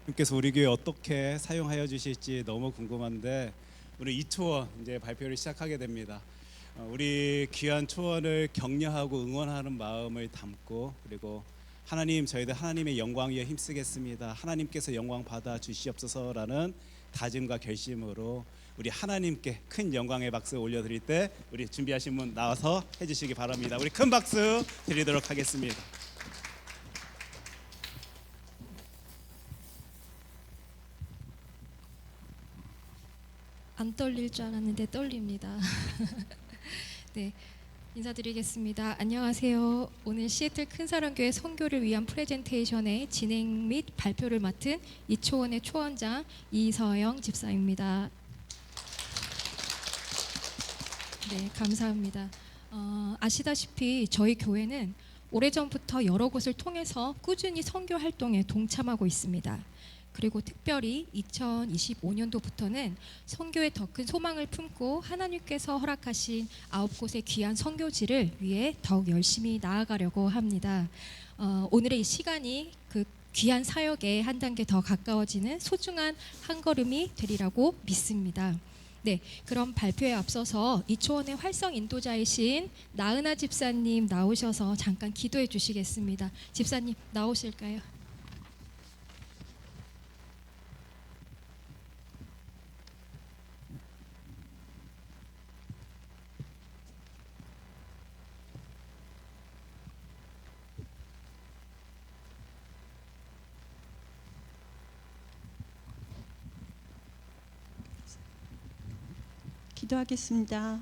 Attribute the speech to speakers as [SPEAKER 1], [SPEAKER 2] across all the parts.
[SPEAKER 1] 주님께서 우리 교회 어떻게 사용하여 주실지 너무 궁금한데 오늘 이 초원 이제 발표를 시작하게 됩니다. 우리 귀한 초원을 격려하고 응원하는 마음을 담고, 그리고 하나님, 저희들 하나님의 영광 위에 힘쓰겠습니다, 하나님께서 영광 받아 주시옵소서라는 다짐과 결심으로 우리 하나님께 큰 영광의 박수 올려드릴 때 우리 준비하신 분 나와서 해주시기 바랍니다. 우리 큰 박수 드리도록 하겠습니다.
[SPEAKER 2] 안 떨릴 줄 알았는데 떨립니다. 네, 인사드리겠습니다. 안녕하세요. 오늘 시애틀 큰사랑교회 선교를 위한 프레젠테이션의 진행 및 발표를 맡은 이초원의 초원장 이서영 집사입니다. 네, 감사합니다. 아시다시피 저희 교회는 오래전부터 여러 곳을 통해서 꾸준히 선교 활동에 동참하고 있습니다. 그리고 특별히 2025년도부터는 선교에 더 큰 소망을 품고 하나님께서 허락하신 9곳의 귀한 선교지를 위해 더욱 열심히 나아가려고 합니다. 오늘의 이 시간이 그 귀한 사역에 한 단계 더 가까워지는 소중한 한 걸음이 되리라고 믿습니다. 네, 그럼 발표에 앞서서 이초원의 활성 인도자이신 나은아 집사님 나오셔서 잠깐 기도해 주시겠습니다. 집사님 나오실까요?
[SPEAKER 3] 기도하겠습니다.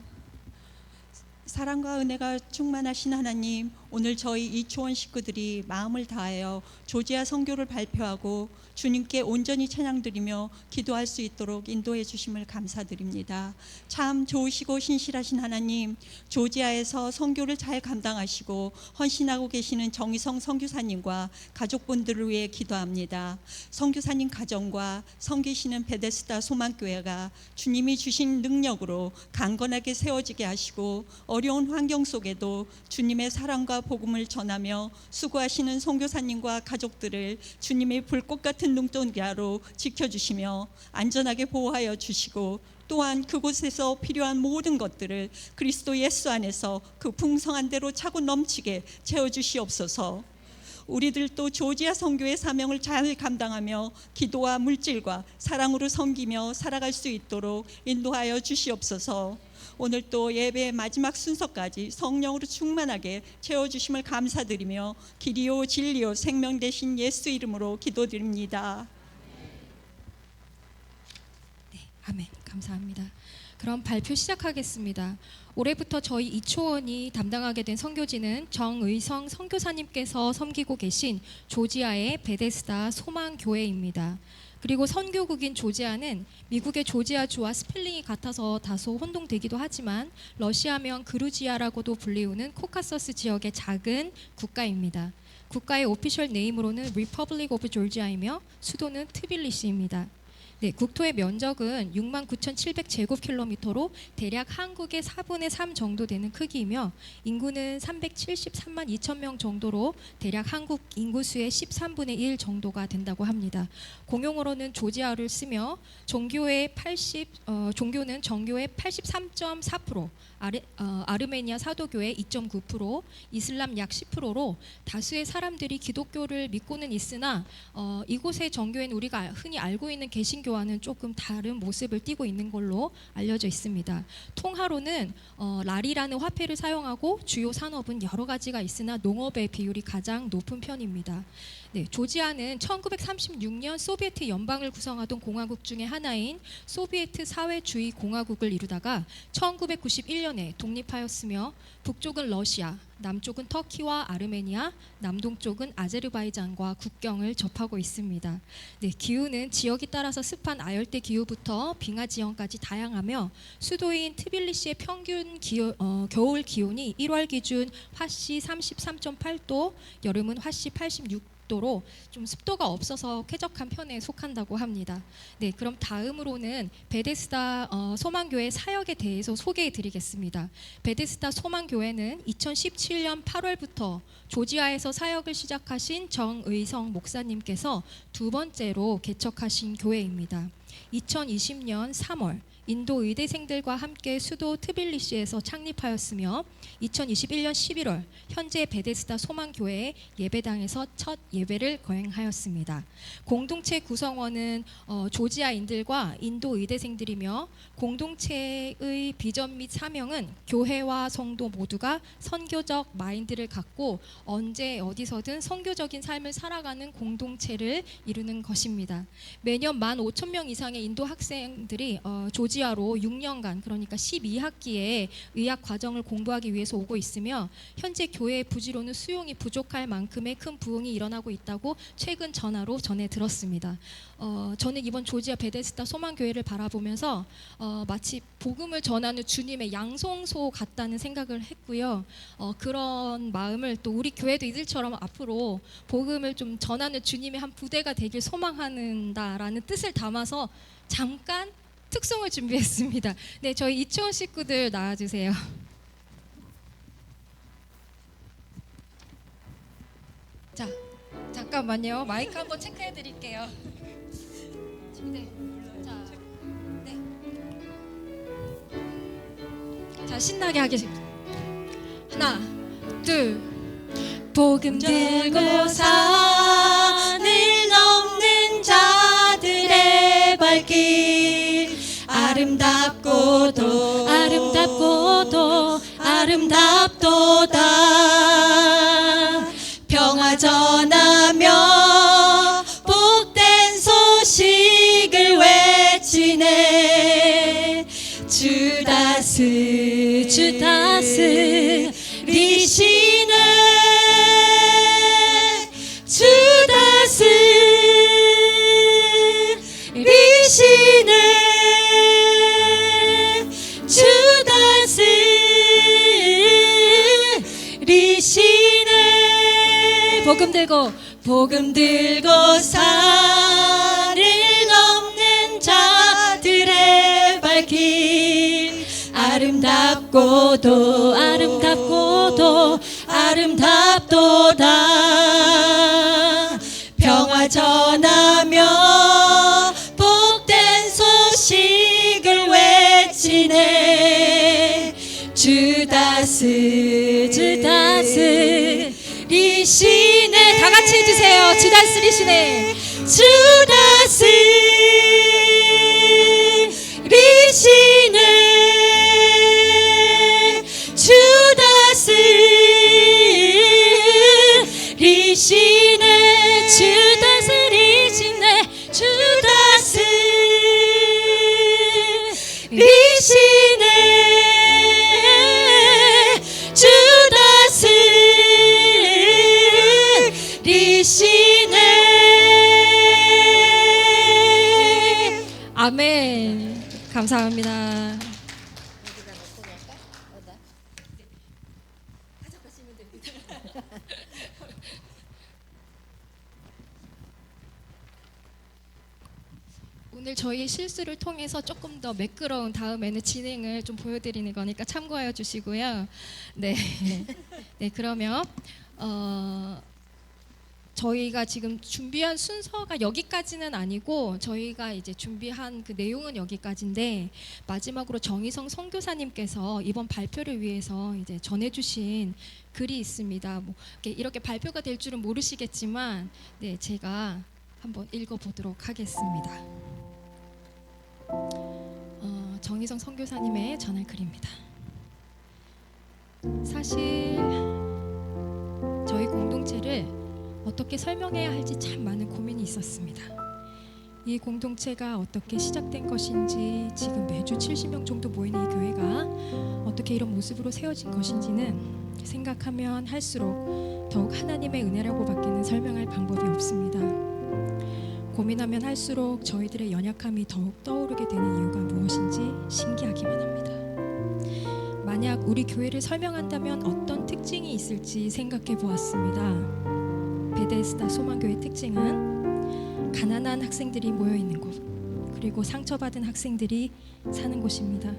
[SPEAKER 3] 사랑과 은혜가 충만하신 하나님, 오늘 저희 이초원 식구들이 마음을 다하여 조지아 선교를 발표하고 주님께 온전히 찬양드리며 기도할 수 있도록 인도해 주심을 감사드립니다. 참 좋으시고 신실하신 하나님, 조지아에서 선교를 잘 감당하시고 헌신하고 계시는 정희성 선교사님과 가족분들을 위해 기도합니다. 선교사님 가정과 섬기시는 베데스다 소망교회가 주님이 주신 능력으로 강건하게 세워지게 하시고 어려운 환경 속에도 주님의 사랑과 복음을 전하며 수고하시는 선교사님과 가족들을 주님의 불꽃 같은 눈동자로 지켜주시며 안전하게 보호하여 주시고, 또한 그곳에서 필요한 모든 것들을 그리스도 예수 안에서 그 풍성한 대로 차고 넘치게 채워주시옵소서. 우리들도 조지아 선교의 사명을 잘 감당하며 기도와 물질과 사랑으로 섬기며 살아갈 수 있도록 인도하여 주시옵소서. 오늘 또 예배의 마지막 순서까지 성령으로 충만하게 채워주심을 감사드리며 길이요 진리요 생명 되신 예수 이름으로 기도드립니다.
[SPEAKER 2] 네, 아멘. 감사합니다. 그럼 발표 시작하겠습니다. 올해부터 저희 이초원이 담당하게 된 선교지는 정의성 선교사님께서 섬기고 계신 조지아의 베데스다 소망교회입니다. 그리고 선교국인 조지아는 미국의 조지아주와 스펠링이 같아서 다소 혼동되기도 하지만 러시아명 그루지아라고도 불리우는 코카서스 지역의 작은 국가입니다. 국가의 오피셜 네임으로는 Republic of Georgia이며 수도는 트빌리시입니다. 네, 국토의 면적은 69,700제곱킬로미터로 대략 한국의 4분의 3 정도 되는 크기이며 인구는 373만 2천 명 정도로 대략 한국 인구수의 13분의 1 정도가 된다고 합니다. 공용어로는 조지아어를 쓰며 종교는 정교의 83.4%, 아르메니아 사도교의 2.9%, 이슬람 약 10%로 다수의 사람들이 기독교를 믿고는 있으나 이곳의 정교회는 우리가 흔히 알고 있는 개신교와는 조금 다른 모습을 띠고 있는 걸로 알려져 있습니다. 통화로는 라리라는 화폐를 사용하고 주요 산업은 여러 가지가 있으나 농업의 비율이 가장 높은 편입니다. 네, 조지아는 1936년 소비에트 연방을 구성하던 공화국 중의 하나인 소비에트 사회주의 공화국을 이루다가 1991년에 독립하였으며 북쪽은 러시아, 남쪽은 터키와 아르메니아, 남동쪽은 아제르바이잔과 국경을 접하고 있습니다. 네, 기후는 지역에 따라서 습한 아열대 기후부터 빙하 지형까지 다양하며 수도인 트빌리시의 평균 겨울 기온이 1월 기준 화씨 33.8도, 여름은 화씨 86도 습도로 좀 습도가 없어서 쾌적한 편에 속한다고 합니다. 네, 그럼 다음으로는 베데스다 소망교회 사역에 대해서 소개해 드리겠습니다. 베데스다 소망교회는 2017년 8월부터 조지아에서 사역을 시작하신 정의성 목사님께서 두 번째로 개척하신 교회입니다. 2020년 3월 인도 의대생들과 함께 수도 트빌리시에서 창립하였으며 2021년 11월 현재 베데스다 소망교회 예배당에서 첫 예배를 거행하였습니다. 공동체 구성원은 조지아인들과 인도 의대생들이며 공동체의 비전 및 사명은 교회와 성도 모두가 선교적 마인드를 갖고 언제 어디서든 선교적인 삶을 살아가는 공동체를 이루는 것입니다. 매년 15,000명 이상의 인도 학생들이 조지아로 6년간 그러니까 12학기에 의학 과정을 공부하기 위해서 오고 있으며 현재 교회의 부지로는 수용이 부족할 만큼의 큰 부흥이 일어나고 있다고 최근 전화로 전해 들었습니다. 저는 이번 조지아 베데스다 소망교회를 바라보면서 마치 복음을 전하는 주님의 양성소 같다는 생각을 했고요. 그런 마음을 또 우리 교회도 이들처럼 앞으로 복음을 좀 전하는 주님의 한 부대가 되길 소망한다라는 뜻을 담아서 잠깐 특송을 준비했습니다. 네, 저희 이초원 식구들 나와주세요. 자, 잠깐만요. 마이크 한번 체크해 드릴게요. 네. 자, 네. 자, 신나게 하겠습니다. 하나, 둘. 복음 들고 산을 넘는 자들의 발길 아름답고도 아름답도다 평화 전하며 복된 소식을 외치네 주 다스리시네 주 다스리시네 주 다스리시네 복음 들고 산을 넘는 자들의 발길 아름답고도 아름답도다 평화 전하며 복된 소식을 외치네 주 다스리시네 다 같이 해주세요. 주 다스리시네 주 다스리시네 주 다스리시네 주 다스리시네 주 다스리시네 주 다스리시네 아멘. 감사합니다. 오늘 저희 실수를 통해서 조금 더 매끄러운 다음에는 진행을 좀 보여드리는 거니까 참고하여 주시고요. 네, 네 그러면 저희가 지금 준비한 순서가 여기까지는 아니고 저희가 이제 준비한 그 내용은 여기까지인데 마지막으로 정희성 선교사님께서 이번 발표를 위해서 이제 전해주신 글이 있습니다. 뭐 이렇게 발표가 될 줄은 모르시겠지만, 네 제가 한번 읽어보도록 하겠습니다. 정희성 선교사님의 전할 글입니다. 사실 저희 공동체를 어떻게 설명해야 할지 참 많은 고민이 있었습니다. 이 공동체가 어떻게 시작된 것인지, 지금 매주 70명 정도 모이는 이 교회가 어떻게 이런 모습으로 세워진 것인지는 생각하면 할수록 더욱 하나님의 은혜라고 밖에는 설명할 방법이 없습니다. 고민하면 할수록 저희들의 연약함이 더욱 떠오르게 되는 이유가 무엇인지 신기하기만 합니다. 만약 우리 교회를 설명한다면 어떤 특징이 있을지 생각해 보았습니다. 베데스다 소망교회 특징은 가난한 학생들이 모여 있는 곳, 그리고 상처받은 학생들이 사는 곳입니다.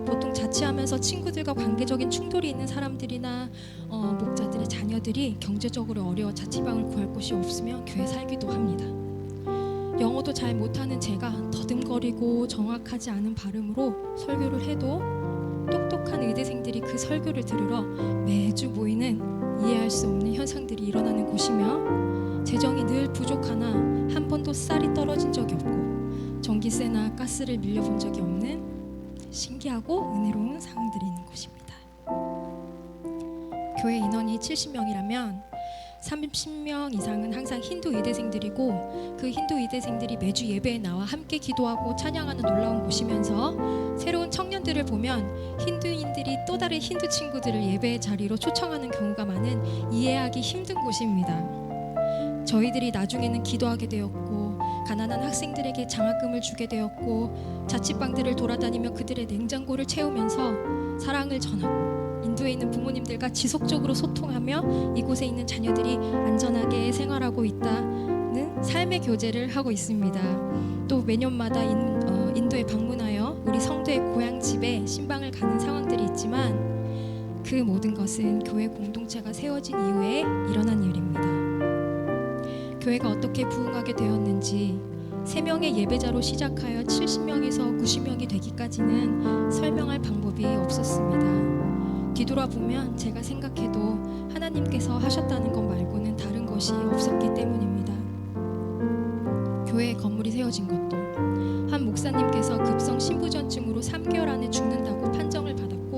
[SPEAKER 2] 보통 자취하면서 친구들과 관계적인 충돌이 있는 사람들이나 목자들의 자녀들이 경제적으로 어려워 자취방을 구할 곳이 없으면 교회 살기도 합니다. 영어도 잘 못하는 제가 더듬거리고 정확하지 않은 발음으로 설교를 해도 똑똑한 의대생들이 그 설교를 들으러 매주 모이는 이해할 수 없는 현상들이 일어나는 곳이며, 재정이 늘 부족하나 한 번도 쌀이 떨어진 적이 없고 전기세나 가스를 밀려본 적이 없는 신기하고 은혜로운 상황들이 있는 곳입니다. 교회 인원이 70명이라면 30명 이상은 항상 힌두 의대생들이고, 그 힌두 의대생들이 매주 예배에 나와 함께 기도하고 찬양하는 놀라운 곳이면서, 새로운 청년들을 보면 힌두인들이 또 다른 힌두 친구들을 예배의 자리로 초청하는 경우가 많은 이해하기 힘든 곳입니다. 저희들이 나중에는 기도하게 되었고, 가난한 학생들에게 장학금을 주게 되었고, 자취방들을 돌아다니며 그들의 냉장고를 채우면서 사랑을 전하고, 인도에 있는 부모님들과 지속적으로 소통하며 이곳에 있는 자녀들이 안전하게 생활하고 있다는 삶의 교제를 하고 있습니다. 또 매년마다 인도에 방문하여 우리 성도의 고향 집에 신방을 가는 상황들이 있지만, 그 모든 것은 교회 공동체가 세워진 이후에 일어난 일입니다. 교회가 어떻게 부흥하게 되었는지, 3명의 예배자로 시작하여 70명에서 90명이 되기까지는 설명할 방법이 없었습니다. 뒤돌아보면 제가 생각해도 하나님께서 하셨다는 것 말고는 다른 것이 없었기 때문입니다. 교회의 건물이 세워진 것도, 한 목사님께서 급성 신부전증으로 3개월 안에 죽는다고 판정을 받았고,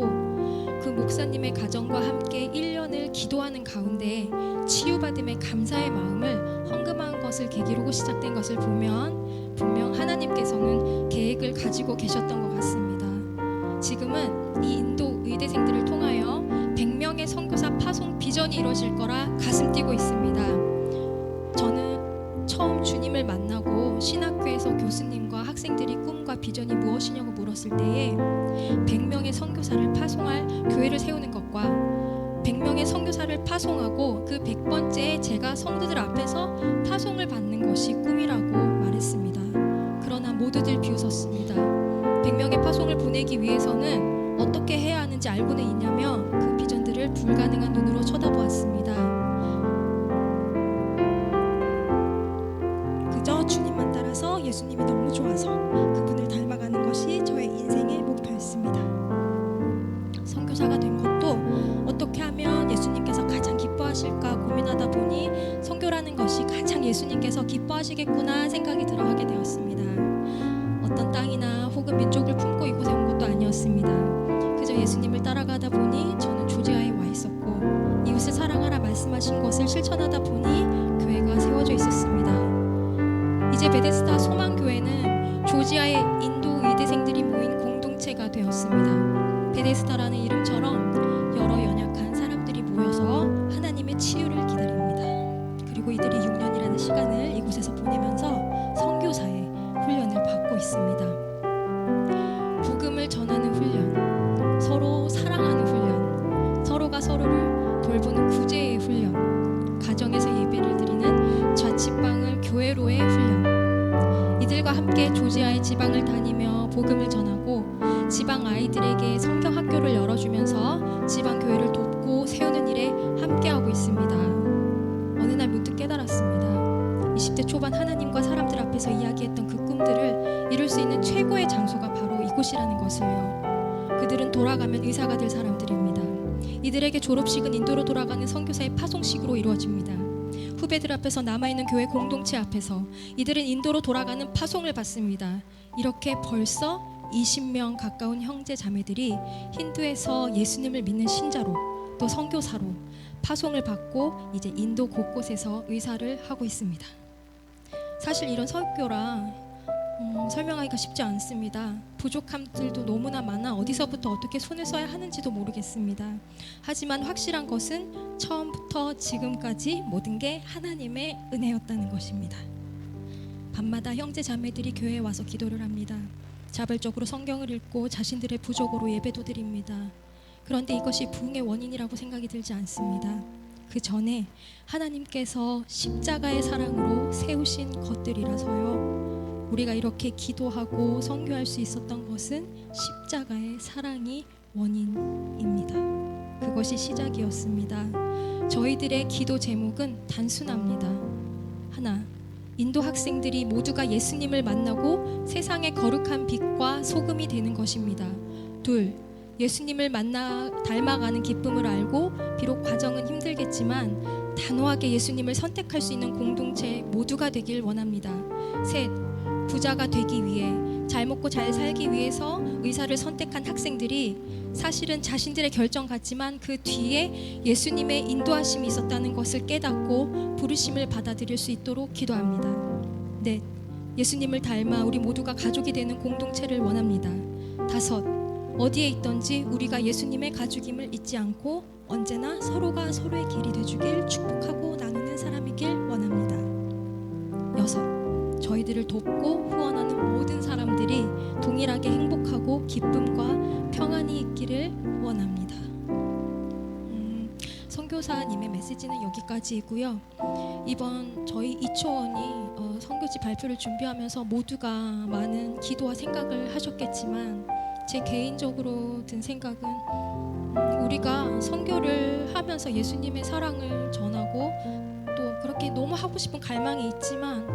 [SPEAKER 2] 그 목사님의 가정과 함께 1년을 기도하는 가운데 치유받음에 감사의 마음을 헌금한 것을 계기로 시작된 것을 보면 분명 하나님께서는 계획을 가지고 계셨던 것 같습니다. 지금은 이 인도 의대생들을 통하여 100명의 선교사 파송 비전이 이루어질 거라 가슴 뛰고 있습니다. 저는 처음 주님을 만나고 신학교에서 교수님과 학생들이 꿈과 비전이 무엇이냐고 물었을 때에 100명의 선교사를 파송할 교회를 세우는 것과 100명의 선교사를 파송하고 그 100번째에 제가 성도들 앞에서 파송을 받는 것이 꿈이라고 말했습니다. 그러나 모두들 비웃었습니다. 100명의 파송을 보내기 위해서는 어떻게 해야 하는지 알고는 있냐며 그 비전들을 불가능한 눈으로 쳐다보았습니다.
[SPEAKER 4] 그저 주님만 따라서 예수님이 너무 좋아서 그분을 닮아가는 것이 저의 인생의 목표였습니다.
[SPEAKER 2] 선교사가 된 것도 어떻게 하면 예수님께서 가장 기뻐하실까 고민하다 보니 선교라는 것이 가장 예수님께서 기뻐하시겠구나 생각이 들어 하게 되었습니다. 어떤 땅이나 혹은 민족을 품고 이곳에 온 것도 아니었습니다. 그저 예수님을 따라가다 보니 저는 조지아에 와 있었고, 이웃을 사랑하라 말씀하신 것을 실천하다 보니 교회가 세워져 있었습니다. 이제 베데스다 소망교회는 조지아의 인도 의대생들이 모인 공동체가 되었습니다. 베데스다라는 이름처럼 여러 연약한 사람들이 모여서 하나님의 치유를 기다립니다. 그리고 이들이 6년이라는 시간을 이곳에서 보내면서 선교사의 훈련을 받고 있습니다. 복음을 전하는 훈련, 서로 사랑하는 훈련, 서로가 서로를 돌보는 구제의 훈련, 가정에서 예배를 드리는 자취방을 교회로의 훈련, 이들과 함께 조지아의 지방을 다니며 복음을 전하고 지방 아이들에게 성경 학교를 열어주면서 지방 교회를 돕고 세우는 일에 함께하고 있습니다. 어느 날 문득 깨달았습니다. 20대 초반 하나님과 사람들 앞에서 이야기했던 그 꿈들을 이룰 수 있는 최고의 장소가 바로 이곳이라는 것을요. 그들은 돌아가면 의사가 될 사람들입니다. 이들에게 졸업식은 인도로 돌아가는 선교사의 파송식으로 이루어집니다. 후배들 앞에서 남아있는 교회 공동체 앞에서 이들은 인도로 돌아가는 파송을 받습니다. 이렇게 벌써 20명 가까운 형제 자매들이 힌두에서 예수님을 믿는 신자로 또 선교사로 파송을 받고 이제 인도 곳곳에서 의사를 하고 있습니다. 사실 이런 설교라 설명하기가 쉽지 않습니다. 부족함들도 너무나 많아 어디서부터 어떻게 손을 써야 하는지도 모르겠습니다. 하지만 확실한 것은 처음부터 지금까지 모든 게 하나님의 은혜였다는 것입니다. 밤마다 형제 자매들이 교회에 와서 기도를 합니다. 자발적으로 성경을 읽고 자신들의 부족으로 예배도 드립니다. 그런데 이것이 부흥의 원인이라고 생각이 들지 않습니다. 그 전에 하나님께서 십자가의 사랑으로 세우신 것들이라서요. 우리가 이렇게 기도하고 선교할 수 있었던 것은 십자가의 사랑이 원인입니다. 그것이 시작이었습니다. 저희들의 기도 제목은 단순합니다. 하나, 인도 학생들이 모두가 예수님을 만나고 세상의 거룩한 빛과 소금이 되는 것입니다. 둘, 예수님을 만나 닮아가는 기쁨을 알고 비록 과정은 힘들겠지만 단호하게 예수님을 선택할 수 있는 공동체 모두가 되길 원합니다. 셋, 부자가 되기 위해 잘 먹고 잘 살기 위해서 의사를 선택한 학생들이 사실은 자신들의 결정 같지만 그 뒤에 예수님의 인도하심이 있었다는 것을 깨닫고 부르심을 받아들일 수 있도록 기도합니다. 넷, 예수님을 닮아 우리 모두가 가족이 되는 공동체를 원합니다. 다섯, 어디에 있든지 우리가 예수님의 가족임을 잊지 않고 언제나 서로가 서로의 길이 되주길 축복하고 나누는 사람이길 원합니다. 여섯, 저희들을 돕고 후원하는 모든 사람들이 동일하게 행복하고 기쁨과 평안이 있기를 원합니다. 선교사님의 메시지는 여기까지이고요. 이번 저희 이초원이 선교지 발표를 준비하면서 모두가 많은 기도와 생각을 하셨겠지만 제 개인적으로 든 생각은 우리가 선교를 하면서 예수님의 사랑을 전하고 또 그렇게 너무 하고 싶은 갈망이 있지만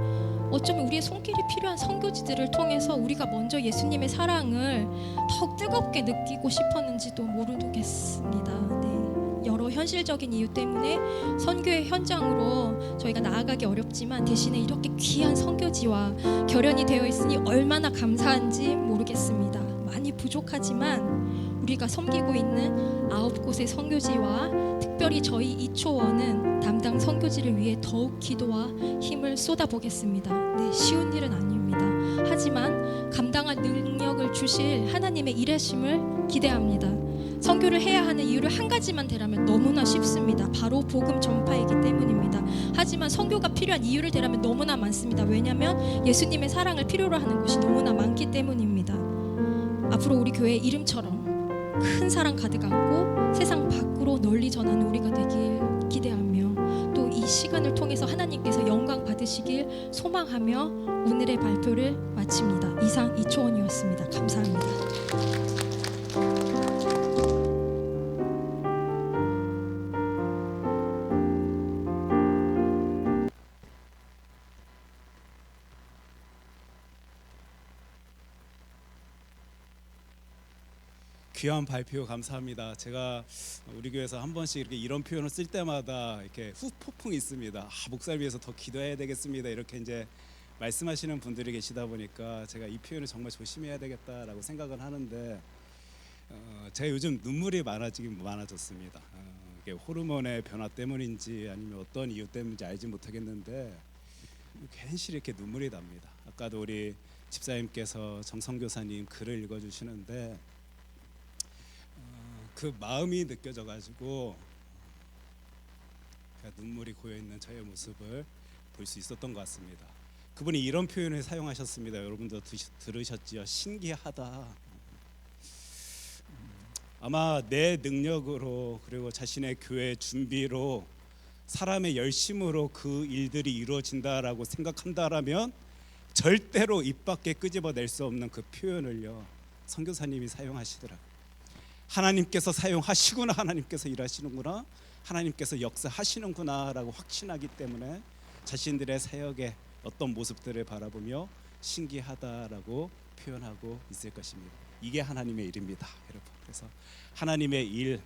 [SPEAKER 2] 어쩌면 우리의 손길이 필요한 선교지들을 통해서 우리가 먼저 예수님의 사랑을 더욱 뜨겁게 느끼고 싶었는지도 모르겠습니다. 네. 여러 현실적인 이유 때문에 선교의 현장으로 저희가 나아가기 어렵지만 대신에 이렇게 귀한 선교지와 결연이 되어 있으니 얼마나 감사한지 모르겠습니다. 많이 부족하지만 우리가 섬기고 있는 9곳의 선교지와 특별히 저희 이초원은 담당 선교지를 위해 더욱 기도와 힘을 쏟아보겠습니다. 네, 쉬운 일은 아닙니다. 하지만 감당할 능력을 주실 하나님의 일하심을 기대합니다. 선교를 해야 하는 이유를 한 가지만 대라면 너무나 쉽습니다. 바로 복음 전파이기 때문입니다. 하지만 선교가 필요한 이유를 대라면 너무나 많습니다. 왜냐하면 예수님의 사랑을 필요로 하는 곳이 너무나 많기 때문입니다. 앞으로 우리 교회 이름처럼 큰 사랑 가득 안고 세상 밖으로 널리 전하는 우리가 되길 기대하며 또 이 시간을 통해서 하나님께서 영광 받으시길 소망하며 오늘의 발표를 마칩니다. 이상 이초원이었습니다. 감사합니다.
[SPEAKER 1] 귀한 발표 감사합니다. 제가 우리 교회에서 한 번씩 이렇게 이런 표현을 쓸 때마다 이렇게 후폭풍이 있습니다. 목사를 위해서 더 기도해야 되겠습니다. 이렇게 이제 말씀하시는 분들이 계시다 보니까 제가 이 표현을 정말 조심해야 되겠다라고 생각을 하는데 제가 요즘 눈물이 많아졌습니다. 이게 호르몬의 변화 때문인지 아니면 어떤 이유 때문인지 알지 못하겠는데 괜시 이렇게 눈물이 납니다. 아까도 우리 집사님께서 정성교사님 글을 읽어주시는데 그 마음이 느껴져가지고 눈물이 고여있는 저의 모습을 볼 수 있었던 것 같습니다. 그분이 이런 표현을 사용하셨습니다. 여러분도 들으셨지요? 신기하다. 아마 내 능력으로 그리고 자신의 교회 준비로 사람의 열심으로 그 일들이 이루어진다라고 생각한다라면 절대로 입 밖에 끄집어낼 수 없는 그 표현을요 선교사님이 사용하시더라고요. 하나님께서 사용하시구나, 하나님께서 일하시는구나, 하나님께서 역사하시는구나 라고 확신하기 때문에 자신들의 사역의 어떤 모습들을 바라보며 신기하다라고 표현하고 있을 것입니다. 이게 하나님의 일입니다, 여러분. 그래서 하나님의 일,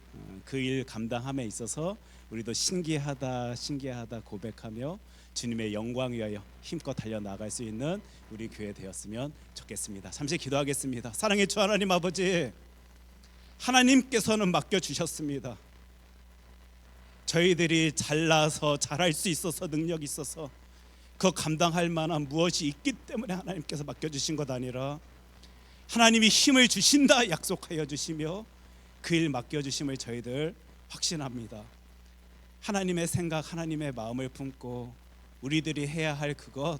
[SPEAKER 1] 그 일 감당함에 있어서 우리도 신기하다 고백하며 주님의 영광 위하여 힘껏 달려나갈 수 있는 우리 교회 되었으면 좋겠습니다. 잠시 기도하겠습니다. 사랑의 주 하나님 아버지, 하나님께서는 맡겨주셨습니다. 저희들이 잘나서 잘할 수 있어서 능력이 있어서 그 감당할 만한 무엇이 있기 때문에 하나님께서 맡겨주신 것 아니라 하나님이 힘을 주신다 약속하여 주시며 그 일 맡겨주심을 저희들 확신합니다. 하나님의 생각, 하나님의 마음을 품고 우리들이 해야 할 그것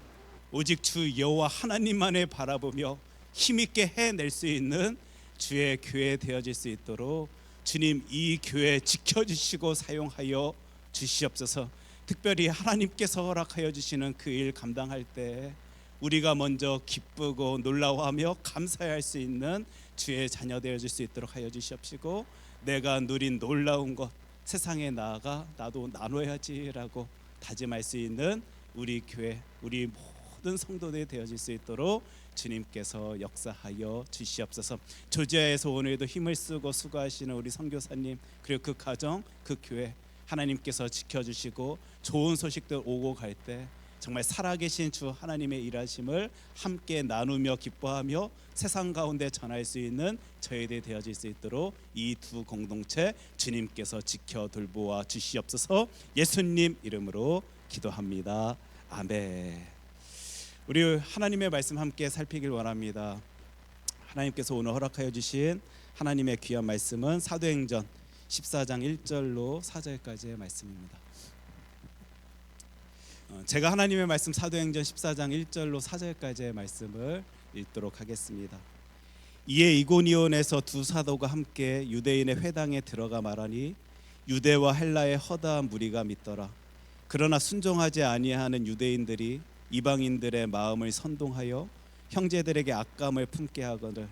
[SPEAKER 1] 오직 주 여호와 하나님만을 바라보며 힘있게 해낼 수 있는 주의 교회 되어질 수 있도록 주님 이 교회 지켜주시고 사용하여 주시옵소서. 특별히 하나님께서 허락하여 주시는 그 일 감당할 때 우리가 먼저 기쁘고 놀라워하며 감사할 수 있는 주의 자녀 되어줄 수 있도록 하여 주시옵시고, 내가 누린 놀라운 것 세상에 나아가 나도 나눠야지라고 다짐할 수 있는 우리 교회, 우리 모든 성도들이 되어질 수 있도록 주님께서 역사하여 주시옵소서. 조지아에서 오늘도 힘을 쓰고 수고하시는 우리 선교사님, 그리고 그 가정, 그 교회 하나님께서 지켜주시고 좋은 소식들 오고 갈 때 정말 살아계신 주 하나님의 일하심을 함께 나누며 기뻐하며 세상 가운데 전할 수 있는 저희들이 되어질 수 있도록 이 두 공동체 주님께서 지켜 돌보아 주시옵소서. 예수님 이름으로 기도합니다. 아멘. 우리 하나님의 말씀 함께 살피길 원합니다. 하나님께서 오늘 허락하여 주신 하나님의 귀한 말씀은 사도행전 14장 1절로 4절까지의 말씀입니다. 제가 하나님의 말씀 사도행전 14장 1절로 4절까지의 말씀을 읽도록 하겠습니다. 이에 이고니온에서 두 사도가 함께 유대인의 회당에 들어가 말하니 유대와 헬라의 허다한 무리가 믿더라. 그러나 순종하지 아니하는 유대인들이 이방인들의 마음을 선동하여 형제들에게 악감을 품게 하거늘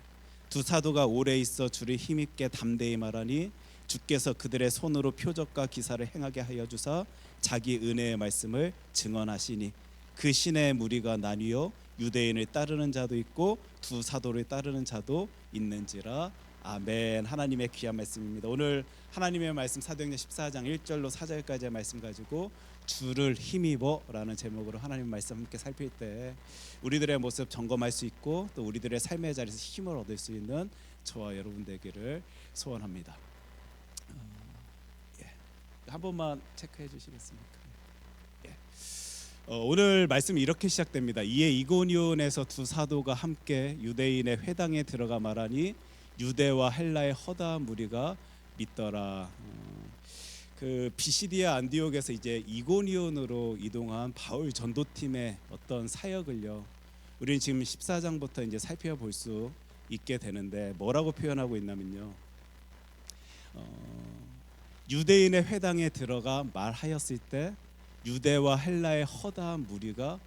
[SPEAKER 1] 두 사도가 오래 있어 주를 힘있게 담대히 말하니 주께서 그들의 손으로 표적과 기사를 행하게 하여 주사 자기 은혜의 말씀을 증언하시니 그 신의 무리가 나뉘어 유대인을 따르는 자도 있고 두 사도를 따르는 자도 있는지라. 아멘. 하나님의 귀한 말씀입니다. 오늘 하나님의 말씀 사도행전 14장 1절로 4절까지의 말씀 가지고 주를 힘입어라는 제목으로 하나님 말씀 함께 살필 때 우리들의 모습 점검할 수 있고 또 우리들의 삶의 자리에서 힘을 얻을 수 있는 저와 여러분 되기를 소원합니다. 한 번만 체크해 주시겠습니까? 오늘 말씀이 이렇게 시작됩니다. 이에 이고니온에서 두 사도가 함께 유대인의 회당에 들어가 말하니 유대와 헬라의 허다한 무리가 믿더라. 그 비시디아 안디옥에서 이제 이고니온으로 이동한 바울 전도팀의 어떤 사역을요, 우리는 지금 14장부터 이제 살펴볼 수 있게 되는데 뭐라고 표현하고 있냐면요, 유대인의 회당에 들어가 말하였을 때 유대와 헬라의 허다한 무리가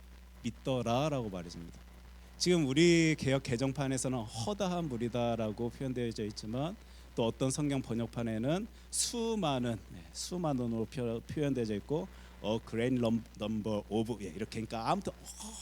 [SPEAKER 1] 믿더라라고 말해줍니다. 지금 우리 개역 개정판에서는 허다한 무리다라고 표현되어져 있지만 또 어떤 성경 번역판에는 수많은으로 표현되어져 있고 great number of 이렇게, 그러니까 아무튼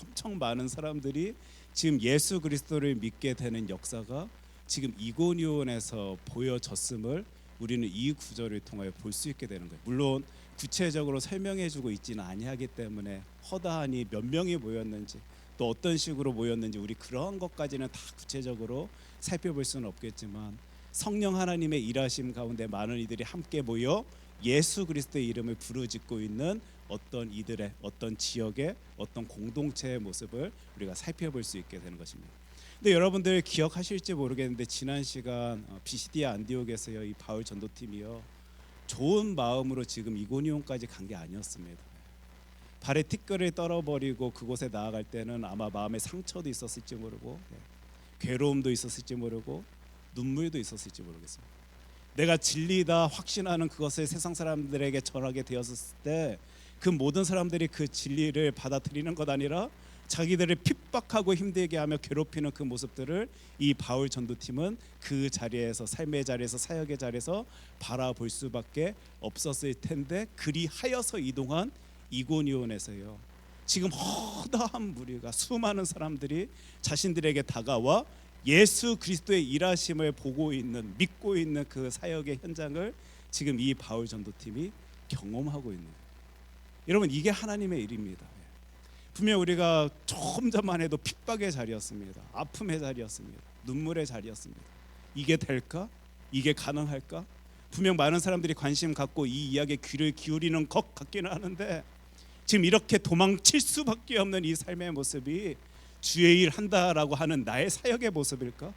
[SPEAKER 1] 엄청 많은 사람들이 지금 예수 그리스도를 믿게 되는 역사가 지금 이고니온에서 보여졌음을 우리는 이 구절을 통하여 볼 수 있게 되는 거예요. 물론 구체적으로 설명해주고 있지는 아니하기 때문에 허다하니 몇 명이 모였는지 또 어떤 식으로 모였는지 우리 그런 것까지는 다 구체적으로 살펴볼 수는 없겠지만 성령 하나님의 일하심 가운데 많은 이들이 함께 모여 예수 그리스도의 이름을 부르짖고 있는 어떤 이들의 어떤 지역의 어떤 공동체의 모습을 우리가 살펴볼 수 있게 되는 것입니다. 근데 여러분들 기억하실지 모르겠는데 지난 시간 비시디아 안디옥에서요, 이 바울 전도팀이요 좋은 마음으로 지금 이고니온까지 간 게 아니었습니다. 발에 티끌을 떨어버리고 그곳에 나아갈 때는 아마 마음에 상처도 있었을지 모르고 괴로움도 있었을지 모르고 눈물도 있었을지 모르겠습니다. 내가 진리다 확신하는 그것을 세상 사람들에게 전하게 되었을 때 그 모든 사람들이 그 진리를 받아들이는 것 아니라 자기들을 핍박하고 힘들게 하며 괴롭히는 그 모습들을 이 바울 전도팀은 그 자리에서, 삶의 자리에서, 사역의 자리에서 바라볼 수밖에 없었을 텐데 그리하여서 이동한 이고니온에서요, 지금 허다한 무리가, 수많은 사람들이 자신들에게 다가와 예수 그리스도의 일하심을 보고 있는, 믿고 있는 그 사역의 현장을 지금 이 바울 전도팀이 경험하고 있는 거예요. 여러분, 이게 하나님의 일입니다. 분명 우리가 조금 전만 해도 핍박의 자리였습니다. 아픔의 자리였습니다. 눈물의 자리였습니다. 이게 될까? 이게 가능할까? 분명 많은 사람들이 관심 갖고 이 이야기에 귀를 기울이는 것 같기는 하는데 지금 이렇게 도망칠 수밖에 없는 이 삶의 모습이 주의 일 한다라고 하는 나의 사역의 모습일까?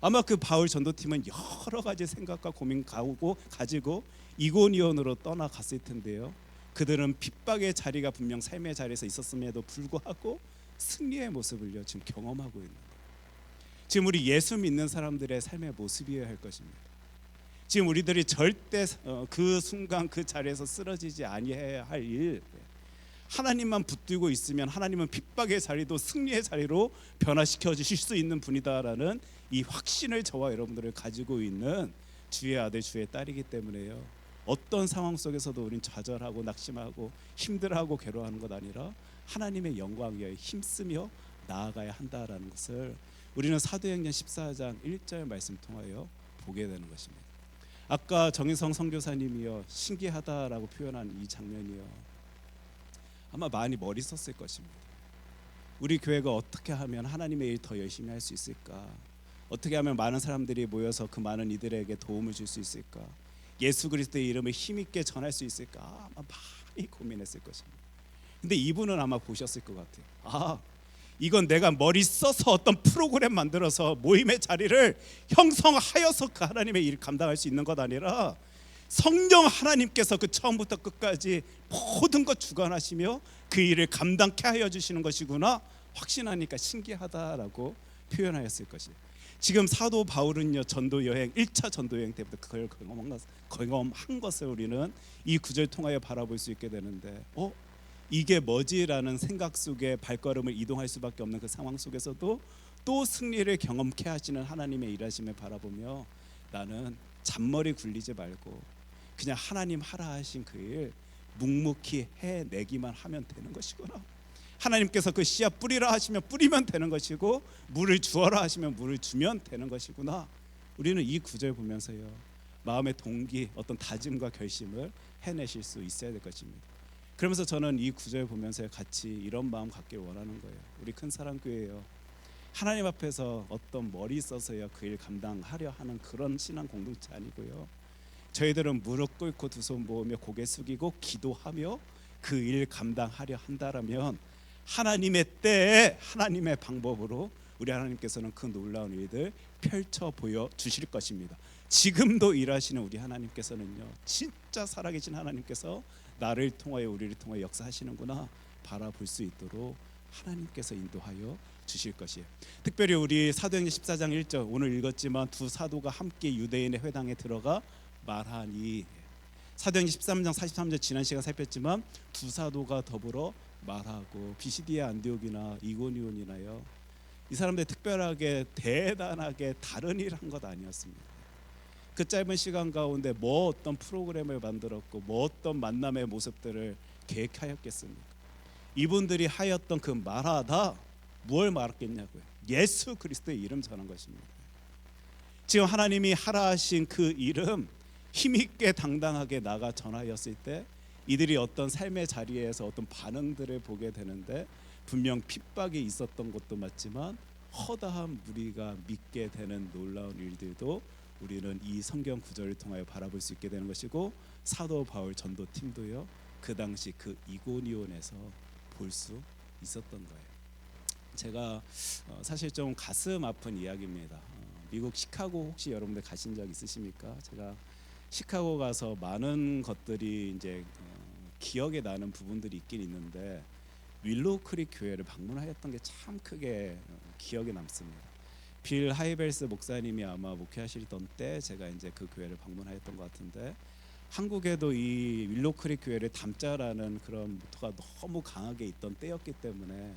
[SPEAKER 1] 아마 그 바울 전도팀은 여러 가지 생각과 고민 가지고 이고니온으로 떠나갔을 텐데요, 그들은 핍박의 자리가 분명 삶의 자리에서 있었음에도 불구하고 승리의 모습을요 지금 경험하고 있는 거예요. 지금 우리 예수 믿는 사람들의 삶의 모습이어야 할 것입니다. 지금 우리들이 절대 그 순간 그 자리에서 쓰러지지 아니해야 할 일, 하나님만 붙들고 있으면 하나님은 핍박의 자리도 승리의 자리로 변화시켜 주실 수 있는 분이다라는 이 확신을 저와 여러분들을 가지고 있는 주의 아들 주의 딸이기 때문에요. 어떤 상황 속에서도 우린 좌절하고 낙심하고 힘들어하고 괴로워하는 것 아니라 하나님의 영광 위하여 힘쓰며 나아가야 한다라는 것을 우리는 사도행전 14장 1절 말씀 통하여 보게 되는 것입니다. 아까 정희성 선교사님이요 신기하다라고 표현한 이 장면이요 아마 많이 머리 썼을 것입니다. 우리 교회가 어떻게 하면 하나님의 일 더 열심히 할 수 있을까? 어떻게 하면 많은 사람들이 모여서 그 많은 이들에게 도움을 줄 수 있을까? 예수 그리스도의 이름을 힘있게 전할 수 있을까? 아마 많이 고민했을 것입니다. 근데 이분은 아마 보셨을 것 같아요. 아, 이건 내가 머리 써서 어떤 프로그램 만들어서 모임의 자리를 형성하여서 그 하나님의 일을 감당할 수 있는 것 아니라 성령 하나님께서 그 처음부터 끝까지 모든 것 주관하시며 그 일을 감당케 하여 주시는 것이구나 확신하니까 신기하다라고 표현하였을 것이에요. 지금 사도 바울은요 전도 여행 1차 전도 여행 때부터 그걸 경험한 것을 우리는 이 구절 통하여 바라볼 수 있게 되는데 이게 뭐지라는 생각 속에 발걸음을 이동할 수밖에 없는 그 상황 속에서도 또 승리를 경험케 하시는 하나님의 일하심을 바라보며 나는 잔머리 굴리지 말고 그냥 하나님 하라 하신 그 일 묵묵히 해내기만 하면 되는 것이구나. 하나님께서 그 씨앗 뿌리라 하시면 뿌리면 되는 것이고 물을 주어라 하시면 물을 주면 되는 것이구나. 우리는 이 구절 보면서요 마음의 동기 어떤 다짐과 결심을 해내실 수 있어야 될 것입니다. 그러면서 저는 이 구절 보면서 같이 이런 마음 갖길 원하는 거예요. 우리 큰사랑교회요 하나님 앞에서 어떤 머리 써서요 그 일 감당하려 하는 그런 신앙 공동체 아니고요 저희들은 무릎 꿇고 두 손 모으며 고개 숙이고 기도하며 그 일 감당하려 한다라면 하나님의 때에 하나님의 방법으로 우리 하나님께서는 그 놀라운 일들 펼쳐 보여 주실 것입니다. 지금도 일하시는 우리 하나님께서는요 진짜 살아계신 하나님께서 나를 통하여 우리를 통하여 역사하시는구나 바라볼 수 있도록 하나님께서 인도하여 주실 것이에요. 특별히 우리 사도행전 14장 1절 오늘 읽었지만 두 사도가 함께 유대인의 회당에 들어가 말하니 사도행전 13장 43절 지난 시간 살폈지만 두 사도가 더불어 말하고 비시디아 안디옥이나 이고니온이나요 이 사람들 특별하게 대단하게 다른 일 한 것 아니었습니다. 그 짧은 시간 가운데 뭐 어떤 프로그램을 만들었고 뭐 어떤 만남의 모습들을 계획하였겠습니까? 이분들이 하였던 그 말하다 무엇을 말했겠냐고요. 예수 그리스도의 이름 전한 것입니다. 지금 하나님이 하라 하신 그 이름 힘있게 당당하게 나가 전하였을 때 이들이 어떤 삶의 자리에서 어떤 반응들을 보게 되는데 분명 핍박이 있었던 것도 맞지만 허다한 무리가 믿게 되는 놀라운 일들도 우리는 이 성경 구절을 통하여 바라볼 수 있게 되는 것이고 사도 바울 전도팀도요 그 당시 그 이고니온에서 볼 수 있었던 거예요. 제가 사실 좀 가슴 아픈 이야기입니다. 미국 시카고 혹시 여러분들 가신 적 있으십니까? 제가 시카고 가서 많은 것들이 이제 기억에 나는 부분들이 있긴 있는데 윌로우 크릭 교회를 방문하였던 게 참 크게 기억에 남습니다. 빌 하이벨스 목사님이 아마 목회하시던 때 제가 이제 그 교회를 방문하였던 것 같은데 한국에도 이 윌로우 크릭 교회를 담자라는 그런 모토가 너무 강하게 있던 때였기 때문에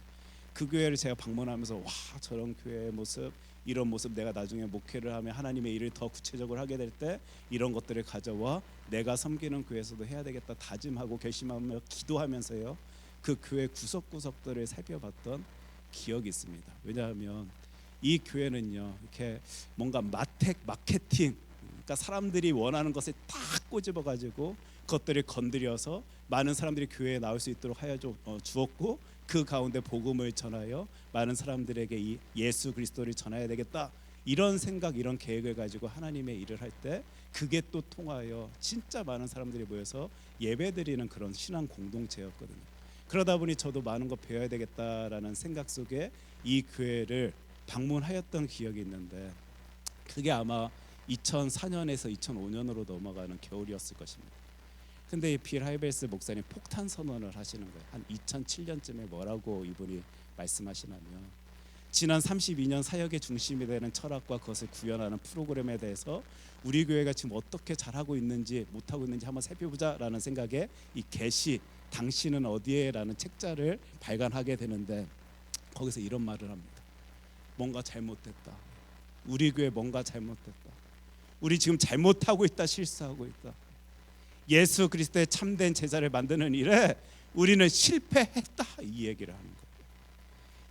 [SPEAKER 1] 그 교회를 제가 방문하면서 와 저런 교회의 모습 이런 모습 내가 나중에 목회를 하면 하나님의 일을 더 구체적으로 하게 될 때 이런 것들을 가져와 내가 섬기는 교회에서도 해야 되겠다 다짐하고 결심하며 기도하면서요 그 교회 구석구석들을 살펴봤던 기억이 있습니다. 왜냐하면 이 교회는요 이렇게 뭔가 마케팅 그러니까 사람들이 원하는 것을 딱 꼬집어 가지고 그것들을 건드려서 많은 사람들이 교회에 나올 수 있도록 하여 주었고 그 가운데 복음을 전하여 많은 사람들에게 이 예수 그리스도를 전해야 되겠다 이런 생각 이런 계획을 가지고 하나님의 일을 할 때 그게 또 통하여 진짜 많은 사람들이 모여서 예배드리는 그런 신앙 공동체였거든요. 그러다 보니 저도 많은 거 배워야 되겠다라는 생각 속에 이 교회를 방문하였던 기억이 있는데 그게 아마 2004년에서 2005년으로 넘어가는 겨울이었을 것입니다. 근데 빌 하이벨스 목사님 폭탄 선언을 하시는 거예요. 한 2007년쯤에 뭐라고 이분이 말씀하시냐면 지난 32년 사역의 중심이 되는 철학과 그것을 구현하는 프로그램에 대해서 우리 교회가 지금 어떻게 잘하고 있는지 못하고 있는지 한번 살펴보자라는 생각에 이 계시 당신은 어디에라는 책자를 발간하게 되는데 거기서 이런 말을 합니다. 뭔가 잘못됐다. 우리 교회 뭔가 잘못됐다. 우리 지금 잘못하고 있다. 실수하고 있다. 예수 그리스도의 참된 제자를 만드는 일에 우리는 실패했다. 이 얘기를 하는 거예요.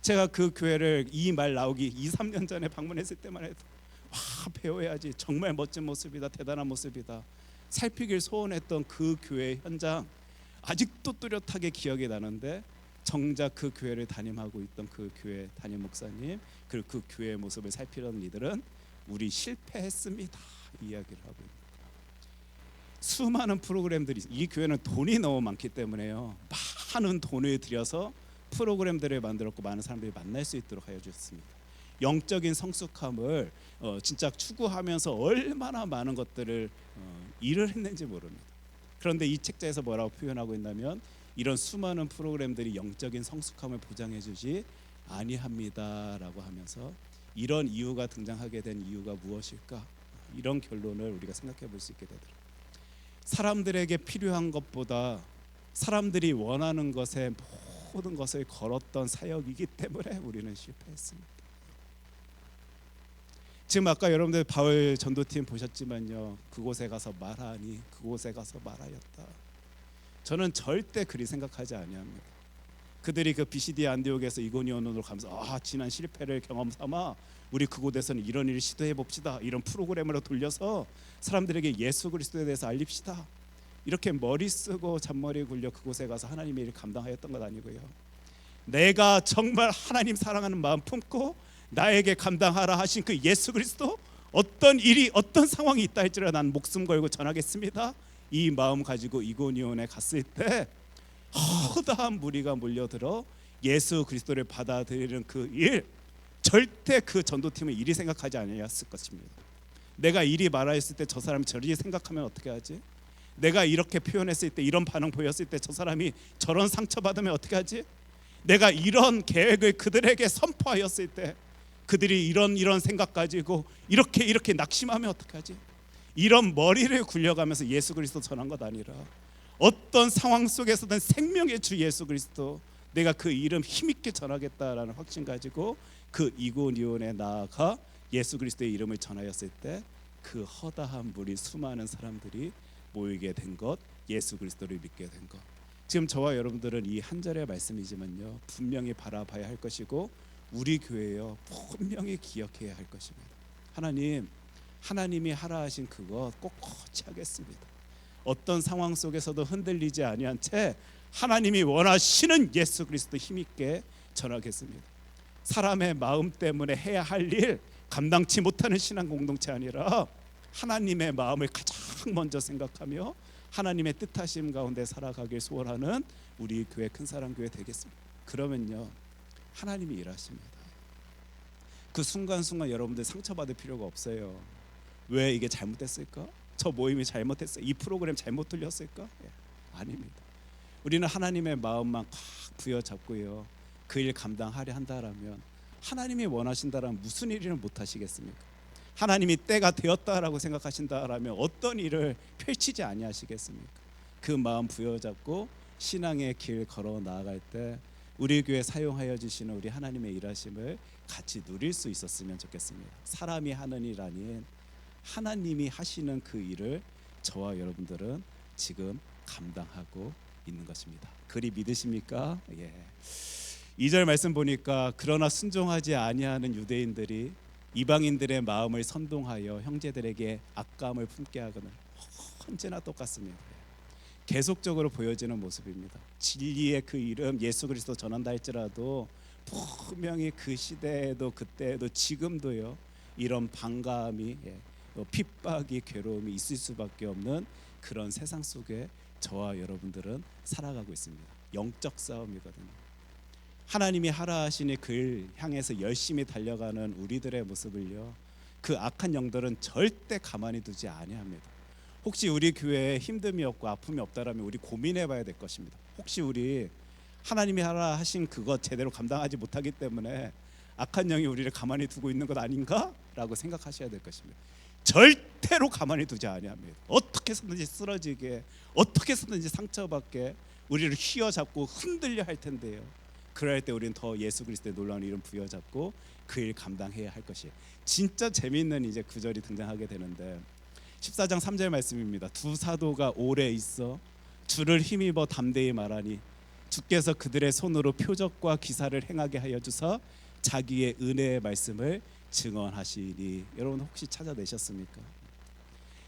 [SPEAKER 1] 제가 그 교회를 이 말 나오기 2, 3년 전에 방문했을 때만 해도 와, 배워야지. 정말 멋진 모습이다. 대단한 모습이다. 살피길 소원했던 그 교회 현장 아직도 뚜렷하게 기억이 나는데 정작 그 교회를 담임하고 있던 그 교회 담임 목사님 그리고 그 교회의 모습을 살피던 이들은 우리 실패했습니다. 이 이야기를 하고 있습니다. 수많은 프로그램들이 이 교회는 돈이 너무 많기 때문에요. 많은 돈을 들여서 프로그램들을 만들었고 많은 사람들이 만날 수 있도록 하여 주셨습니다. 영적인 성숙함을 진짜 추구하면서 얼마나 많은 것들을 일을 했는지 모릅니다. 그런데 이 책자에서 뭐라고 표현하고 있냐면 이런 수많은 프로그램들이 영적인 성숙함을 보장해 주지 아니합니다라고 하면서 이런 이유가 등장하게 된 이유가 무엇일까? 이런 결론을 우리가 생각해 볼 수 있게 되더라고요. 사람들에게 필요한 것보다 사람들이 원하는 것에 모든 것을 걸었던 사역이기 때문에 우리는 실패했습니다. 지금 아까 여러분들 바울 전도팀 보셨지만요. 그곳에 가서 말하니 그곳에 가서 말하였다. 저는 절대 그리 생각하지 아니합니다. 그들이 그 비시디 안디옥에서 이고니온으로 가면서 지난 실패를 경험 삼아 우리 그곳에서는 이런 일을 시도해 봅시다. 이런 프로그램으로 돌려서 사람들에게 예수 그리스도에 대해서 알립시다. 이렇게 머리 쓰고 잔머리 굴려 그곳에 가서 하나님의 일을 감당하였던 것 아니고요. 내가 정말 하나님 사랑하는 마음 품고 나에게 감당하라 하신 그 예수 그리스도 어떤 일이 어떤 상황이 있다 할지라도 난 목숨 걸고 전하겠습니다. 이 마음 가지고 이고니온에 갔을 때 허다한 무리가 몰려들어 예수 그리스도를 받아들이는 그 일 절대 그 전도팀은 이리 생각하지 아니었을 것입니다. 내가 이리 말하였을 때 저 사람이 저리 생각하면 어떻게 하지? 내가 이렇게 표현했을 때 이런 반응 보였을 때 저 사람이 저런 상처받으면 어떻게 하지? 내가 이런 계획을 그들에게 선포하였을 때 그들이 이런 생각 가지고 이렇게 낙심하면 어떻게 하지? 이런 머리를 굴려가면서 예수 그리스도 전한 것 아니라 어떤 상황 속에서든 생명의 주 예수 그리스도 내가 그 이름 힘있게 전하겠다라는 확신 가지고 그 이고니온에 나아가 예수 그리스도의 이름을 전하였을 때 그 허다한 무리 수많은 사람들이 모이게 된 것, 예수 그리스도를 믿게 된 것. 지금 저와 여러분들은 이 한 절의 말씀이지만요 분명히 바라봐야 할 것이고 우리 교회요 분명히 기억해야 할 것입니다. 하나님이 하라 하신 그것 꼿꼿이 하겠습니다. 어떤 상황 속에서도 흔들리지 아니한 채 하나님이 원하시는 예수 그리스도 힘있게 전하겠습니다. 사람의 마음 때문에 해야 할 일 감당치 못하는 신앙 공동체 아니라 하나님의 마음을 가장 먼저 생각하며 하나님의 뜻하심 가운데 살아가길 소원하는 우리 교회 큰사랑교회 되겠습니다. 그러면요 하나님이 일하십니다. 그 순간순간 여러분들 상처받을 필요가 없어요. 왜 이게 잘못됐을까? 저 모임이 잘못했어요. 이 프로그램 잘못 들렸을까? 아닙니다. 우리는 하나님의 마음만 꽉 부여잡고요 그 일 감당하려 한다라면 하나님이 원하신다라면 무슨 일이는 못하시겠습니까? 하나님이 때가 되었다라고 생각하신다라면 어떤 일을 펼치지 아니하시겠습니까? 그 마음 부여잡고 신앙의 길 걸어 나아갈 때 우리 교회 사용하여 주시는 우리 하나님의 일하심을 같이 누릴 수 있었으면 좋겠습니다. 사람이 하는 일 아닌 하나님이 하시는 그 일을 저와 여러분들은 지금 감당하고 있는 것입니다. 그리 믿으십니까? 2절 말씀 보니까 그러나 순종하지 아니하는 유대인들이 이방인들의 마음을 선동하여 형제들에게 악감을 품게 하거늘 언제나 똑같습니다. 계속적으로 보여지는 모습입니다. 진리의 그 이름 예수 그리스도 전한다 할지라도 분명히 그 시대에도 그때에도 지금도요 이런 반감이 핍박이 괴로움이 있을 수밖에 없는 그런 세상 속에 저와 여러분들은 살아가고 있습니다. 영적 싸움이거든요. 하나님이 하라 하시니 그를 향해서 열심히 달려가는 우리들의 모습을요 그 악한 영들은 절대 가만히 두지 아니합니다. 혹시 우리 교회에 힘듦이 없고 아픔이 없다라면 우리 고민해 봐야 될 것입니다. 혹시 우리 하나님이 하라 하신 그것 제대로 감당하지 못하기 때문에 악한 영이 우리를 가만히 두고 있는 것 아닌가라고 생각하셔야 될 것입니다. 절대로 가만히 두지 아니합니다. 어떻게 해서든지 쓰러지게, 어떻게 해서든지 상처받게 우리를 휘어잡고 흔들려 할 텐데요. 그럴 때 우리는 더 예수 그리스도의 놀라운 이름 부여잡고 그 일 감당해야 할 것이. 진짜 재미있는 이제 구절이 등장하게 되는데 14장 3절 말씀입니다. 두 사도가 오래 있어 주를 힘입어 담대히 말하니 주께서 그들의 손으로 표적과 기사를 행하게 하여 주사 자기의 은혜의 말씀을 증언하시니. 여러분 혹시 찾아내셨습니까?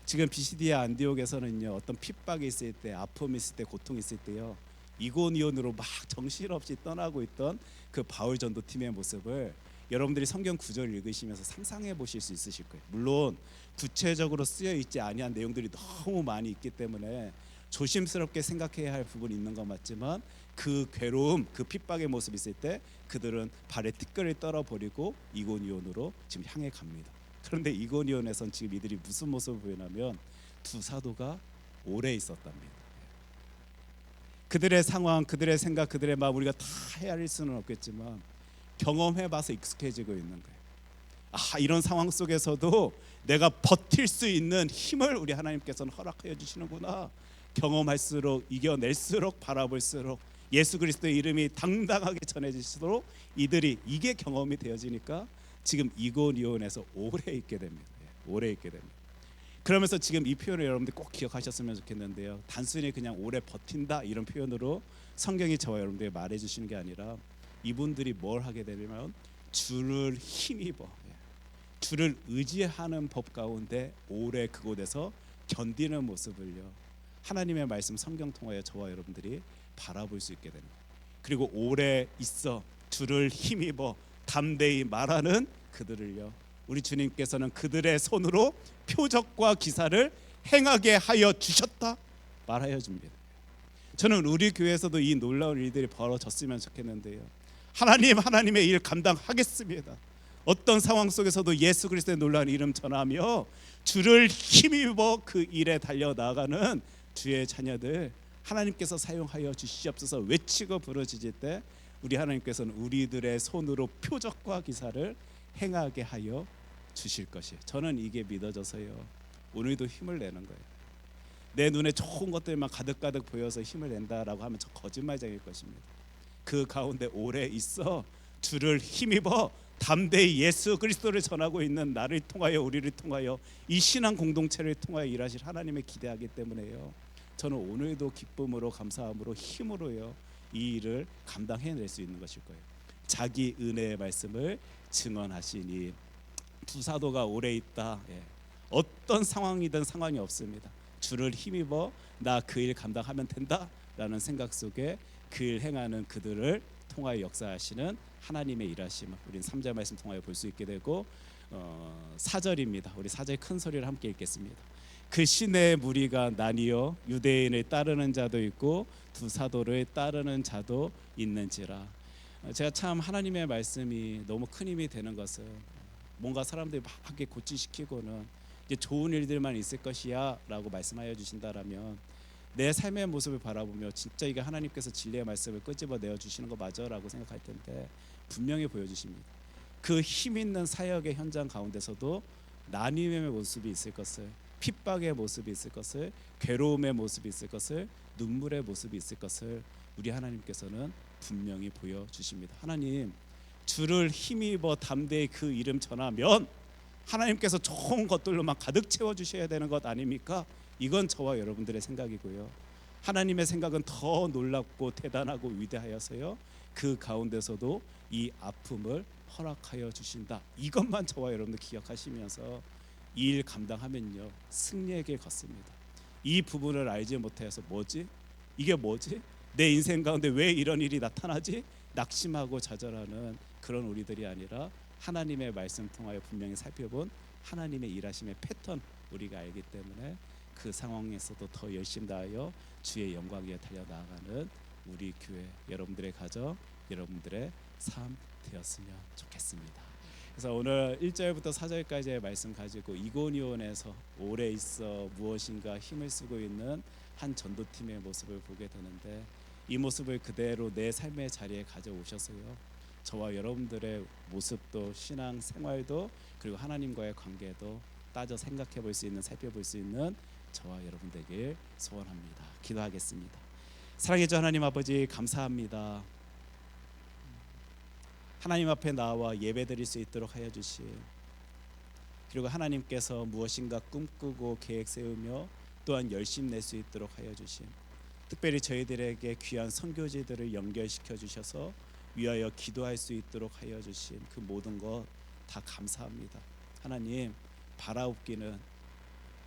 [SPEAKER 1] 지금 비시디아 안디옥에서는요, 어떤 핍박이 있을 때, 아픔이 있을 때, 고통이 있을 때요, 이고니온으로 막 정신없이 떠나고 있던 그 바울 전도팀의 모습을 여러분들이 성경 구절을 읽으시면서 상상해 보실 수 있으실 거예요. 물론 구체적으로 쓰여 있지 아니한 내용들이 너무 많이 있기 때문에 조심스럽게 생각해야 할 부분이 있는 건 맞지만, 그 괴로움, 그 핍박의 모습이 있을 때 그들은 발에 티끌을 떨어버리고 이고니온으로 지금 향해 갑니다. 그런데 이고니온에선 지금 이들이 무슨 모습을 보이냐면 두 사도가 오래 있었답니다. 그들의 상황, 그들의 생각, 그들의 마음 우리가 다 헤아릴 수는 없겠지만 경험해봐서 익숙해지고 있는 거예요. 이런 상황 속에서도 내가 버틸 수 있는 힘을 우리 하나님께서는 허락하여 주시는구나. 경험할수록, 이겨낼수록, 바라볼수록 예수 그리스도의 이름이 당당하게 전해질수록 이들이 이게 경험이 되어지니까 지금 이고니온에서 오래 있게 됩니다. 오래 있게 됩니다. 그러면서 지금 이 표현을 여러분들 꼭 기억하셨으면 좋겠는데요, 단순히 그냥 오래 버틴다 이런 표현으로 성경이 저와 여러분들에게 말해주시는 게 아니라 이분들이 뭘 하게 되냐면 주를 힘입어, 주를 의지하는 법 가운데 오래 그곳에서 견디는 모습을요, 하나님의 말씀 성경 통하여 저와 여러분들이 바라볼 수 있게 됩니다. 그리고 오래 있어 주를 힘입어 담대히 말하는 그들을요, 우리 주님께서는 그들의 손으로 표적과 기사를 행하게 하여 주셨다 말하여 줍니다. 저는 우리 교회에서도 이 놀라운 일들이 벌어졌으면 좋겠는데요, 하나님의 일 감당하겠습니다. 어떤 상황 속에서도 예수 그리스도의 놀라운 이름 전하며 주를 힘입어 그 일에 달려나가는 주의 자녀들 하나님께서 사용하여 주시옵소서 외치고 부르짖을 때 우리 하나님께서는 우리들의 손으로 표적과 기사를 행하게 하여 주실 것이. 저는 이게 믿어져서요, 오늘도 힘을 내는 거예요. 내 눈에 좋은 것들만 가득가득 보여서 힘을 낸다라고 하면 저 거짓말쟁일 것입니다. 그 가운데 오래 있어 주를 힘입어 담대히 예수 그리스도를 전하고 있는 나를 통하여, 우리를 통하여, 이 신앙 공동체를 통하여 일하실 하나님을 기대하기 때문에요, 저는 오늘도 기쁨으로, 감사함으로, 힘으로요 이 일을 감당해낼 수 있는 것일 거예요. 자기 은혜의 말씀을 증언하시니. 두 사도가 오래 있다, 어떤 상황이든 상관이 없습니다. 주를 힘입어 나 그 일 감당하면 된다라는 생각 속에 그 일 행하는 그들을 통하여 역사하시는 하나님의 일하심을 우리는 3절 말씀 통하여 볼 수 있게 되고, 4절입니다. 우리 4절 큰 소리를 함께 읽겠습니다. 그 시내의 무리가 나뉘어 유대인을 따르는 자도 있고 두 사도를 따르는 자도 있는지라. 제가 참 하나님의 말씀이 너무 큰 힘이 되는 것은, 뭔가 사람들이 막 이렇게 고치시키고는 이제 좋은 일들만 있을 것이야 라고 말씀하여 주신다라면 내 삶의 모습을 바라보며 진짜 이게 하나님께서 진리의 말씀을 끄집어내어 주시는 거 맞아? 라고 생각할 텐데 분명히 보여주십니다. 그 힘 있는 사역의 현장 가운데서도 나님의 모습이 있을 것을, 핍박의 모습이 있을 것을, 괴로움의 모습이 있을 것을, 눈물의 모습이 있을 것을 우리 하나님께서는 분명히 보여주십니다. 하나님, 주를 힘입어 담대히 그 이름 전하면 하나님께서 좋은 것들로만 가득 채워주셔야 되는 것 아닙니까? 이건 저와 여러분들의 생각이고요, 하나님의 생각은 더 놀랍고 대단하고 위대하여서요 그 가운데서도 이 아픔을 허락하여 주신다. 이것만 저와 여러분들 기억하시면서 이 일 감당하면요 승리의 길 걷습니다. 이 부분을 알지 못해서 이게 뭐지? 내 인생 가운데 왜 이런 일이 나타나지? 낙심하고 좌절하는 그런 우리들이 아니라 하나님의 말씀 통하여 분명히 살펴본 하나님의 일하심의 패턴 우리가 알기 때문에 그 상황에서도 더 열심 다하여 주의 영광 위에 달려나가는 우리 교회, 여러분들의 가정, 여러분들의 삶 되었으면 좋겠습니다. 그래서 오늘 1절부터 4절까지의 말씀 가지고 이고니온에서 오래 있어 무엇인가 힘을 쓰고 있는 한 전도팀의 모습을 보게 되는데, 이 모습을 그대로 내 삶의 자리에 가져오셔서요 저와 여러분들의 모습도 신앙 생활도 그리고 하나님과의 관계도 따져 생각해 볼 수 있는 살펴볼 수 있는 저와 여러분 되길 소원합니다. 기도하겠습니다. 사랑해 주 하나님 아버지 감사합니다. 하나님 앞에 나와 예배드릴 수 있도록 하여 주신 그리고 하나님께서 무엇인가 꿈꾸고 계획 세우며 또한 열심 낼 수 있도록 하여 주신 특별히 저희들에게 귀한 선교지들을 연결시켜 주셔서 위하여 기도할 수 있도록 하여 주신 그 모든 것 다 감사합니다. 하나님 바라옵기는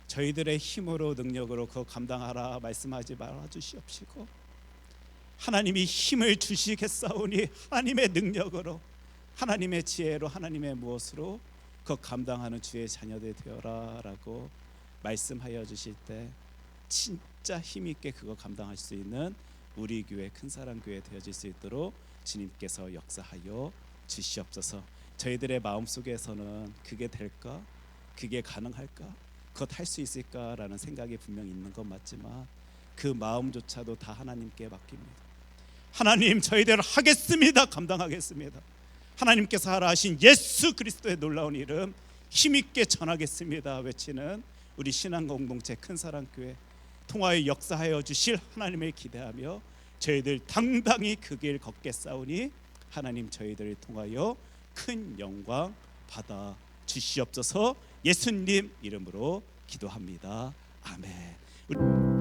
[SPEAKER 1] 저희들의 힘으로 능력으로 그거 감당하라 말씀하지 말아 주시옵시고 하나님이 힘을 주시겠사오니 하나님의 능력으로 하나님의 지혜로 하나님의 무엇으로 그거 감당하는 주의 자녀들 되어라 라고 말씀하여 주실 때 진짜 힘있게 그거 감당할 수 있는 우리 교회 큰사랑교회 되어질 수 있도록 주님께서 역사하여 주시옵소서. 저희들의 마음속에서는 그게 될까? 그게 가능할까? 그것 할 수 있을까라는 생각이 분명히 있는 건 맞지만 그 마음조차도 다 하나님께 맡깁니다. 하나님 저희들 하겠습니다. 감당하겠습니다. 하나님께서 하라 하신 예수 그리스도의 놀라운 이름 힘있게 전하겠습니다 외치는 우리 신앙 공동체 큰사랑교회 통하여 역사하여 주실 하나님을 기대하며 저희들 당당히 그 길 걷겠사오니 하나님 저희들을 통하여 큰 영광 받아 주시옵소서. 예수님 이름으로 기도합니다. 아멘.